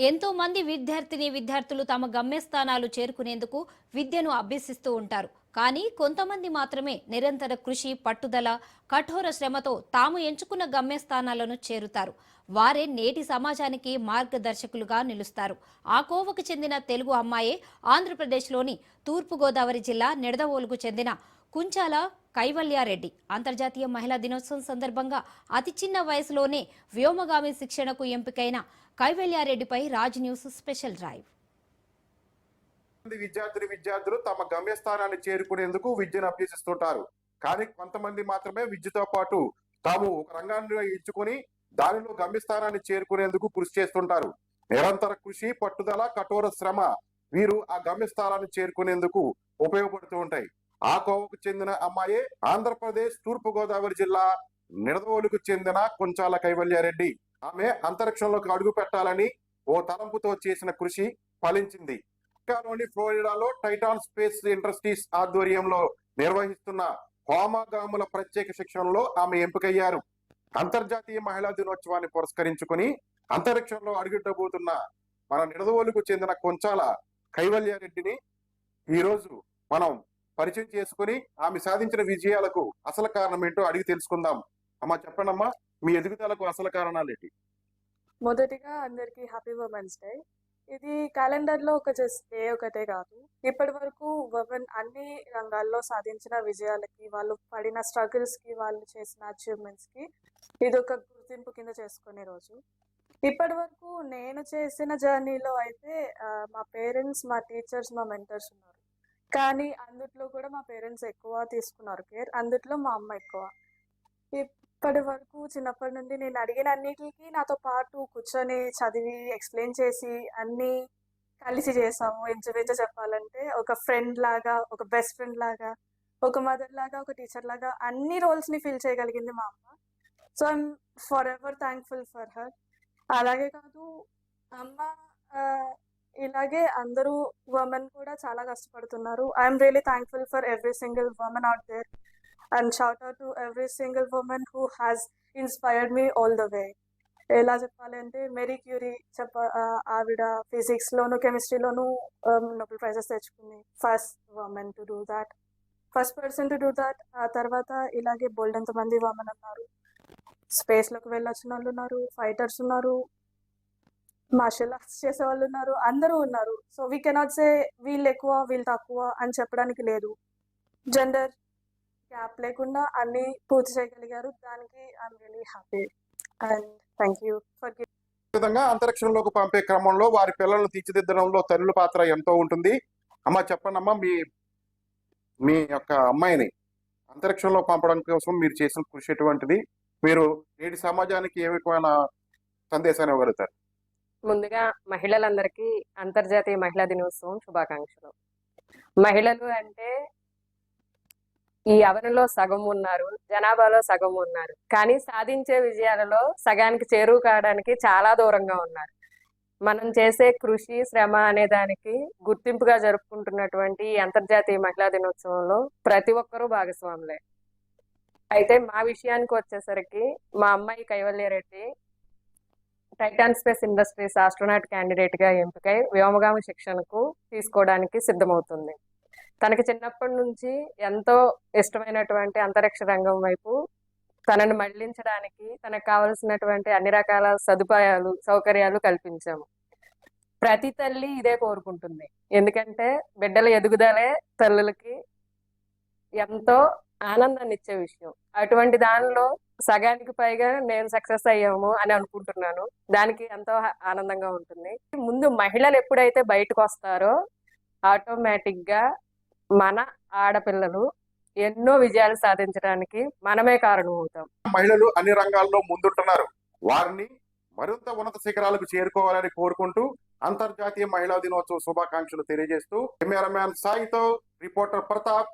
ఎంతో మంది విద్యార్థులు తమ గమ్యస్థానాలు చేరుకునేందుకు విద్యను అభ్యసిస్తూ ఉంటారు. కానీ కొంతమంది మాత్రమే నిరంతర కృషి, పట్టుదల, కఠోర శ్రమతో తాము ఎంచుకున్న గమ్యస్థానాలను చేరుతారు. వారే నేటి సమాజానికి మార్గదర్శకులుగా నిలుస్తారు. ఆ కోవకు చెందిన తెలుగు అమ్మాయే ఆంధ్రప్రదేశ్లోని తూర్పుగోదావరి జిల్లా నిడదవోలుకు చెందిన కుంచాల కైవల్యారెడ్డి. అంతర్జాతీయ మహిళా దినోత్సవం సందర్భంగా అతి చిన్న వయసులోనే వ్యోమగామి శిక్షణకు ఎంపికైన కైవల్యారెడ్డిపై రాజ్ న్యూస్ స్పెషల్ డ్రైవ్. విద్యార్థులు తమ గమ్యస్థానాన్ని చేరుకునేందుకు విద్యను అభ్యసిస్తుంటారు. కానీ కొంతమంది మాత్రమే విద్యతో పాటు తాము ఒక రంగాన్ని ఎంచుకొని దానిలో గమ్యస్థానాన్ని చేరుకునేందుకు కృషి చేస్తుంటారు. నిరంతర కృషి, పట్టుదల, కఠోర శ్రమ వీరు ఆ గమ్యస్థానాన్ని చేరుకునేందుకు ఉపయోగపడుతూ ఉంటాయి. ఆ కోవకు చెందిన అమ్మాయే ఆంధ్రప్రదేశ్ తూర్పుగోదావరి జిల్లా నిడదవోలుకు చెందిన కుంచాల కైవల్యారెడ్డి. ఆమె అంతరిక్షంలోకి అడుగు పెట్టాలని ఓ తలంపుతో చేసిన కృషి ఫలించింది. అమెరికాలోని ఫ్లోరిడాలో టైటాన్ స్పేస్ ఇండస్ట్రీస్ ఆధ్వర్యంలో నిర్వహిస్తున్న హోమగాముల ప్రత్యేక శిక్షణలో ఆమె ఎంపికయ్యారు. అంతర్జాతీయ మహిళా దినోత్సవాన్ని పురస్కరించుకుని అంతరిక్షంలో అడుగుట్టబోతున్న మన నిడదవోలుకు చెందిన కుంచాల కైవల్యారెడ్డిని ఈ రోజు మనం పరిచయం చేసుకుని ఆమె సాధించిన విజయాలకు అసలు కారణం ఏంటో అడిగి తెలుసుకుందాం. అమ్మా, చెప్పండమ్మా, మీ ఎదుగుదలకు అసలు కారణాలు ఏంటి? మొదటిగా అందరికి హ్యాపీ ఉమెన్స్ డే. ఇది క్యాలెండర్ లో ఒక జస్ట్ డే ఒకటే కాదు, ఇప్పటి వరకు ఉమెన్ అన్ని రంగాల్లో సాధించిన విజయాలకి, వాళ్ళు పడిన స్ట్రగుల్స్ కి, వాళ్ళు చేసిన అచీవ్మెంట్స్ కి ఇది ఒక గుర్తింపు కింద చేసుకునే రోజు. ఇప్పటి వరకు నేను చేసిన జర్నీలో అయితే మా పేరెంట్స్, మా టీచర్స్, మా మెంటర్స్ ఉన్నారు. కానీ అందుట్లో కూడా మా పేరెంట్స్ ఎక్కువ తీసుకున్నారు కేర్, అందుట్లో మా అమ్మ ఎక్కువ. ఇప్పటి వరకు చిన్నప్పటి నుండి నేను అడిగిన అన్నిటికి నాతో పాటు కూర్చొని చదివి ఎక్స్ప్లెయిన్ చేసి అన్నీ కలిసి చేసాము. ఇంచుమించు చెప్పాలంటే ఒక ఫ్రెండ్ లాగా, ఒక బెస్ట్ ఫ్రెండ్ లాగా, ఒక మదర్ లాగా, ఒక టీచర్ లాగా అన్ని రోల్స్ని ఫిల్ చేయగలిగింది మా అమ్మ. So I'm forever thankful for her. అలాగే కాదు, అమ్మ ఇలాగే అందరూ ఉమెన్ కూడా చాలా కష్టపడుతున్నారు. I'm really thankful for every single women out there. And shout out to every single women who has inspired me all the way. ఎలా చెప్పాలి అంటే, మేరీ క్యూరీ ఆవిడ ఫిజిక్స్లోను, కెమిస్ట్రీలోను నోబెల్ ప్రైజెస్ తెచ్చుకుంది. First women to do that, first person to do that. ఆ తర్వాత ఇలాగే బోల్డ్ ఎంతమంది ఉమెన్ ఉన్నారు. స్పేస్లోకి వెళ్ళొచ్చిన వాళ్ళు ఉన్నారు, ఫైటర్స్ ఉన్నారు, మార్షల్ ఆర్ట్స్ చేసే వాళ్ళు ఉన్నారు, అందరూ ఉన్నారు. సో వీ కెనాట్ సే వీళ్ళు ఎక్కువ వీళ్ళు తక్కువ అని చెప్పడానికి లేదు. జెండర్ గ్యాప్ లేకుండా అన్ని పూర్తి చేయగలిగారు. దానికి I'm really happy and thank you for giving. విధంగా అంతరిక్షంలోకి పంపే క్రమంలో వారి పిల్లలను తీర్చిదిద్దడంలో తల్లుల పాత్ర ఎంతో ఉంటుంది. అమ్మ, చెప్పండమ్మా, మీ యొక్క అమ్మాయిని అంతరిక్షంలో పంపడం కోసం మీరు చేసిన కృషి ఎటువంటిది? మీరు నేటి సమాజానికి ఏ విధమైన సందేశాన్ని ఇవ్వగలుగుతారు? ముందుగా మహిళలందరికీ అంతర్జాతీయ మహిళా దినోత్సవం శుభాకాంక్షలు. మహిళలు అంటే ఈ అవనిలో సగం ఉన్నారు, జనాభాలో సగం ఉన్నారు, కానీ సాధించే విజయాలలో సగానికి చేరువ కావడానికి చాలా దూరంగా ఉన్నారు. మనం చేసే కృషి, శ్రమ అనే దానికి గుర్తింపుగా జరుపుకుంటున్నటువంటి ఈ అంతర్జాతీయ మహిళా దినోత్సవంలో ప్రతి ఒక్కరూ భాగస్వాములే. అయితే మా విషయానికి వచ్చేసరికి మా అమ్మాయి Kaivalya Reddy Titan space industries astronaut candidate గా ఎంపికై వ్యోమగామి శిక్షణకు తీసుకోవడానికి సిద్ధమవుతుంది. తనకి చిన్నప్పటి నుంచి ఎంతో ఇష్టమైనటువంటి అంతరిక్ష రంగం వైపు తనని మళ్లించడానికి తనకు కావలసినటువంటి అన్ని రకాల సదుపాయాలు, సౌకర్యాలు కల్పించాము. ప్రతి తల్లి ఇదే కోరుకుంటుంది. ఎందుకంటే బిడ్డల ఎదుగుదలే తల్లులకి ఎంతో ఆనందాన్ని ఇచ్చే విషయం. అటువంటి దానిలో సగానికి పైగా నేను సక్సెస్ అయ్యాము అని అనుకుంటున్నాను. దానికి ఎంతో ఆనందంగా ఉంటుంది. ముందు మహిళలు ఎప్పుడైతే బయటకు వస్తారో ఆటోమేటిక్ గా మన ఆడపిల్లలు ఎన్నో విజయాలు సాధించడానికి మనమే కారణం అవుతాం. మహిళలు అన్ని రంగాల్లో ముందుంటున్నారు. వారిని మరింత ఉన్నత శిఖరాలకు చేరుకోవాలని కోరుకుంటూ అంతర్జాతీయ మహిళా దినోత్సవ శుభాకాంక్షలు తెలియజేస్తూ కెమెరామ్యాన్ సాయితో రిపోర్టర్ ప్రతాప్.